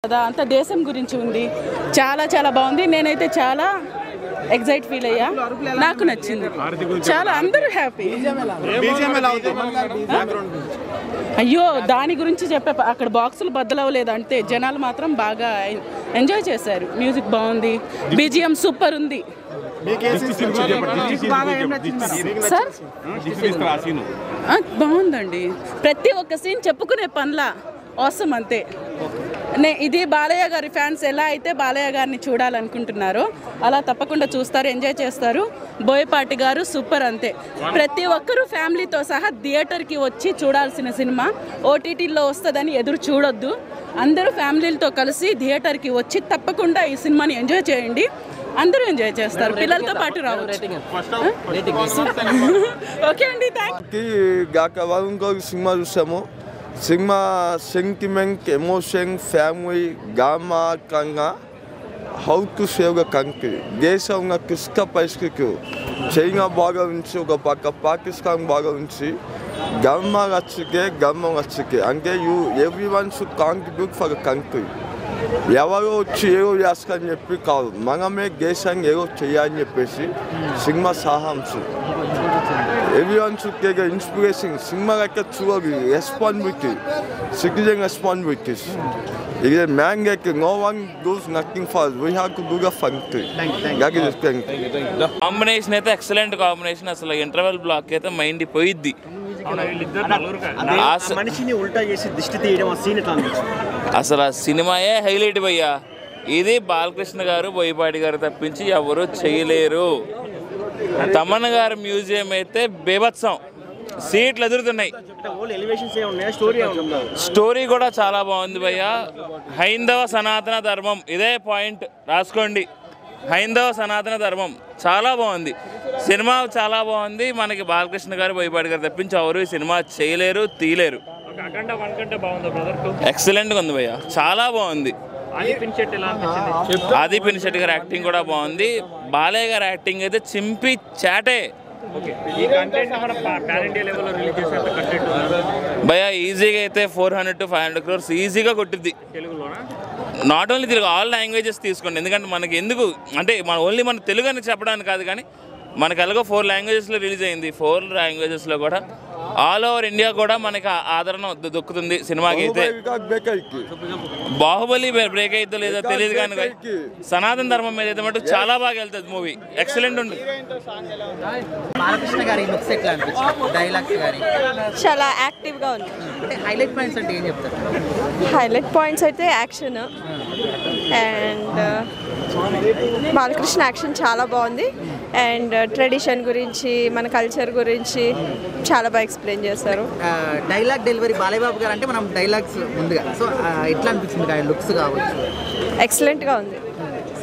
కదా అంత దేశం గురించి ఉంది. చాలా చాలా బాగుంది. నేనైతే చాలా ఎగ్జైట్ ఫీల్ అయ్యా. నాకు నచ్చింది చాలా. అందరూ హ్యాపీ. అయ్యో దాని గురించి చెప్పే అక్కడ బాక్సులు బద్దలవ్వలేదు. అంటే జనాలు మాత్రం బాగా ఎంజాయ్ చేశారు. మ్యూజిక్ బాగుంది, బీజిఎం సూపర్ ఉంది. సార్ బాగుందండి. ప్రతి ఒక్క సీన్ చెప్పుకునే పనిలా అవసరం అంతే. ఇది బాలయ్య గారి ఫ్యాన్స్ ఎలా అయితే బాలయ్య గారిని చూడాలనుకుంటున్నారో అలా తప్పకుండా చూస్తారు, ఎంజాయ్ చేస్తారు. బోయపాటి గారు సూపర్ అంతే. ప్రతి ఒక్కరూ ఫ్యామిలీతో సహా థియేటర్కి వచ్చి చూడాల్సిన సినిమా. ఓటీటీలో వస్తుందని ఎదురు చూడొద్దు. అందరూ ఫ్యామిలీలతో కలిసి థియేటర్కి వచ్చి తప్పకుండా ఈ సినిమాని ఎంజాయ్ చేయండి. అందరూ ఎంజాయ్ చేస్తారు. పిల్లలతో పాటు రావచ్చు. ఓకే అండి, సినిమా చూసాము. సినిమా సెంటిమెంట్, ఎమోషన్, ఫ్యామిలీ, గామాకంగా how to save the country. దేశంగా కిష్క పరిస్థితి చైనా బాగా ఉంచి ఒక పక్క పాకిస్తాన్ బాగా ఉంచి గర్మ వచ్చి అంటే every one should contribute for the country. ఎవరో వచ్చి ఏదో చేస్తారని చెప్పి కాదు, మనమే దేశాన్ని ఏదో చేయాలని చెప్పేసి cinema సాహంసం. Everyone should take an inspiration. Cinema like a truly responsibility, citizen responsibilities. If a man like no one does nothing for us, we have to do the fun thing. That is the thing. Combination అయితే excellent combination. అసలు interval block అయితే mind పోయిద్ది. మనిషిని ఉల్టా చేసి దిష్టి తీయడం scene ఎట్లా అనిపించింది? అసలు ఆ సినిమాయే హైలైట్ భయ్యా. ఇది బాలకృష్ణ గారు, బోయపాటి గారు తప్పించి ఎవరు చేయలేరు. తమన్ గారి మ్యూజియం అయితే బేభత్సం. సీట్లు ఎదురుతున్నాయి. స్టోరీ కూడా చాలా బాగుంది భయ్యా. హైందవ సనాతన ధర్మం, ఇదే పాయింట్ రాసుకోండి. హైందవ సనాతన ధర్మం చాలా బాగుంది. సినిమా చాలా బాగుంది. మనకి బాలకృష్ణ గారు, బోయపాటి గారు తప్పించి ఎవరు ఈ సినిమా చేయలేరు, తీయలేరు. ఎక్సలెంట్గా ఉంది భయ్యా, చాలా బాగుంది. ఆది పినిశెట్టి గారి యాక్టింగ్ కూడా బాగుంది. బాలయ్య గారి యాక్టింగ్ అయితే చింపి చాటే భయ్యా. ఈజీగా అయితే 400 to 500 crores ఈజీగా కొట్టిద్ది. Not only Telugu, all languages తీసుకోండి. ఎందుకంటే మనకి ఎందుకు అంటే ఓన్లీ మన తెలుగు అని చెప్పడానికి కాదు, కానీ మనకి ఎలాగో 4 లాంగ్వేజెస్లో రిలీజ్ అయింది. 4 లాంగ్వేజెస్లో కూడా ఆల్ ఓవర్ ఇండియా కూడా మనకి ఆదరణ దొక్కుతుంది సినిమాకి. అయితే బాహుబలి బ్రేక్ అయితే లేదో తెలియదు, కానీ సనాతన ధర్మం మీద అయితే మటు చాలా బాగా వెళ్తుంది మూవీ. ఎక్సలెంట్ ఉంది. చాలా యాక్టివ్గా ఉంది. హైలైట్ పాయింట్స్ అంటే ఏం చెప్తారు? హైలైట్ పాయింట్స్ అయితే యాక్షన్ అండ్ బాలకృష్ణ యాక్షన్ చాలా బాగుంది. అండ్ ట్రెడిషన్ గురించి, మన కల్చర్ గురించి చాలా బాగా ఎక్స్ప్లెయిన్ చేస్తారు. డైలాగ్ డెలివరీ బాలయ్య బాబు గారు అంటే మనం డైలాగ్స్ ముందుగా సో ఎట్లా అనిపించింది? లుక్స్ కావచ్చు, ఎక్సలెంట్గా ఉంది.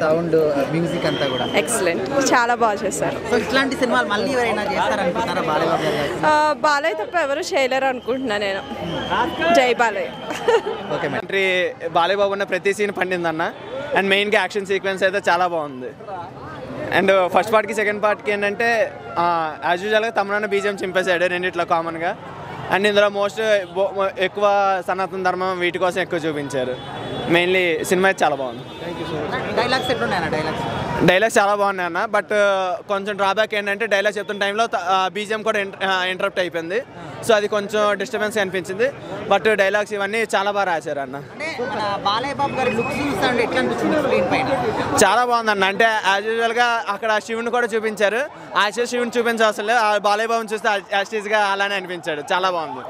సౌండ్, మ్యూజిక్ అంతా కూడా ఎక్సలెంట్, చాలా బాగా చేస్తారు. సో ఇట్లాంటి సినిమాలు మళ్ళీ ఎవరైనా చేస్తారనుకుంటారా బాలయ్య బాబు గారు? బాలయ్య తప్ప ఎవరు చేయలేరు అనుకుంటున్నా నేను. జై బాలయ్య. ఓకే ఎంట్రీ బాలయ్య బాబు ఉన్న ప్రతి సీన్ పండిందన్న. అండ్ మెయిన్గా యాక్షన్ సీక్వెన్స్ అయితే చాలా బాగుంది. అండ్ ఫస్ట్ పార్ట్కి సెకండ్ పార్ట్కి ఏంటంటే యాజ్ యూజువల్గా తమన్నా బీజిఎం చింపేశాడు రెండిట్లో కామన్గా. అండ్ ఇందులో మోస్ట్ ఎక్కువ సనాతన ధర్మం వీటి కోసం ఎక్కువ చూపించారు. మెయిన్లీ సినిమా అయితే చాలా బాగుంది. డైలాగ్స్ ఎట్లున్నాయన్న? డైలాగ్స్ చాలా బాగున్నాయి అన్న. బట్ కొంచెం డ్రాబ్యాక్ ఏంటంటే డైలాగ్స్ చెప్తున్న టైంలో బీజిఎం కూడా ఇంటరప్ట్ అయిపోయింది. సో అది కొంచెం డిస్టర్బెన్స్ అనిపించింది. బట్ డైలాగ్స్ ఇవన్నీ చాలా బాగా రాశారు అన్న. చాలా బాగుందన్న. అంటే యాజ్ యూజువల్గా అక్కడ శివుని కూడా చూపించారు. యాక్చువల్ శివుని చూపించవసరం లేదు, బాలయ్య బాబుని చూస్తే యాస్టీస్గా అలానే అనిపించాడు. చాలా బాగుంది.